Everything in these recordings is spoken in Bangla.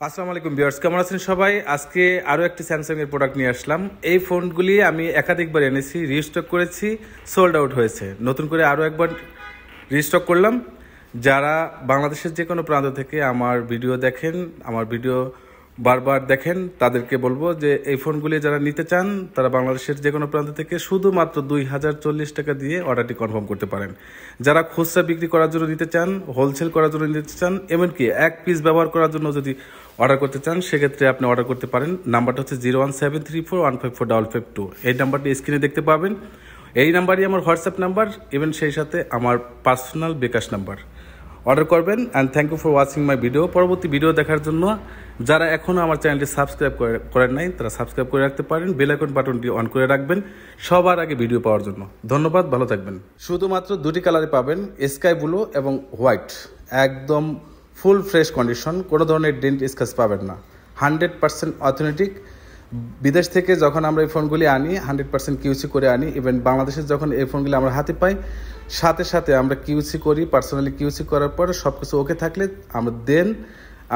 আসসালামু আলাইকুম ভিউয়ার্স, কেমন আছেন সবাই? আজকে আরও একটি স্যামসাং এর প্রোডাক্ট নিয়ে আসলাম। এই ফোনগুলি আমি একাধিকবার এনেছি, রিস্টক করেছি, সোল্ড আউট হয়েছে। নতুন করে আরও একবার রিস্টক করলাম। যারা বাংলাদেশের যে কোনো প্রান্ত থেকে আমার ভিডিও দেখেন, আমার ভিডিও বারবার দেখেন, তাদেরকে বলবো যে এই ফোনগুলি যারা নিতে চান তারা বাংলাদেশের যে কোনো প্রান্ত থেকে শুধুমাত্র 2040 টাকা দিয়ে অর্ডারটি কনফার্ম করতে পারেন। যারা খুচরা বিক্রি করার জন্য নিতে চান, হোলসেল করার জন্য নিতে চান, এমনকি এক পিস ব্যবহার করার জন্য যদি অর্ডার করতে চান, সেক্ষেত্রে আপনি অর্ডার করতে পারেন। নাম্বারটা হচ্ছে 01734154152। এই নাম্বারটি স্ক্রিনে দেখতে পাবেন। এই নাম্বারই আমার হোয়াটসঅ্যাপ নাম্বার, ইভেন সেই সাথে আমার পার্সোনাল বিকাশ নাম্বার। অর্ডার করবেন। And thank you for watching my video. পরবর্তী ভিডিও দেখার জন্য যারা এখনও আমার চ্যানেলটি সাবস্ক্রাইব করেন নাই, তারা সাবস্ক্রাইব করে রাখতে পারেন। বেল আইকন বাটনটি অন করে রাখবেন সবার আগে ভিডিও পাওয়ার জন্য। ধন্যবাদ, ভালো থাকবেন। শুধুমাত্র দুটি কালারে পাবেন, স্কাই ব্লু এবং হোয়াইট। একদম ফুল ফ্রেশ কন্ডিশন, কোনো ধরনের ডেন্ট স্ক্র্যাচ পাবেন না। 100% অথেন্টিক। বিদেশ থেকে যখন আমরা এই ফোনগুলি আনি 100% কিউসি করে আনি। ইভেন বাংলাদেশে যখন এই ফোনগুলি আমরা হাতে পাই, সাথে সাথে আমরা কিউসি করি। পার্সোনালি কিউসি করার পর সব কিছু ওকে থাকলে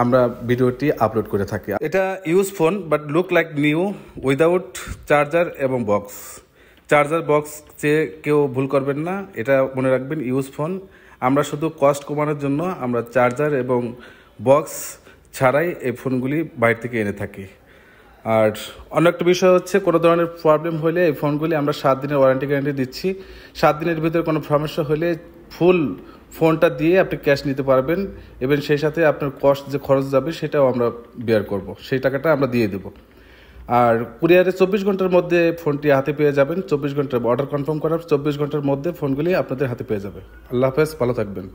আমরা ভিডিওটি আপলোড করে থাকি। এটা use phone, but look like new, without charger এবং বক্স। চার্জার বক্স চেয়ে কেউ ভুল করবেন না, এটা মনে রাখবেন ইউজ ফোন। আমরা শুধু কস্ট কমানোর জন্য আমরা চার্জার এবং বক্স ছাড়াই এই ফোনগুলি বাইরে থেকে এনে থাকি। আর অন্য একটা বিষয় হচ্ছে, কোনো ধরনের প্রবলেম হলে এই ফোনগুলি আমরা 7 দিনের ওয়ারেন্টি গ্যারান্টি দিচ্ছি। 7 দিনের ভিতরে কোনো সমস্যা হলে ফুল ফোনটা দিয়ে আপনি ক্যাশ নিতে পারবেন। এবং সেই সাথে আপনার কস্ট যে খরচ যাবে সেটাও আমরা বেয়ার করব, সেই টাকাটা আমরা দিয়ে দেবো। আর কুরিয়ারে 24 ঘন্টার মধ্যে ফোনটি হাতে পেয়ে যাবেন। 24 ঘন্টার অর্ডার কনফার্ম করার 24 ঘন্টার মধ্যে ফোনগুলি আপনাদের হাতে পেয়ে যাবে। আল্লাহ হাফেজ, ভালো থাকবেন।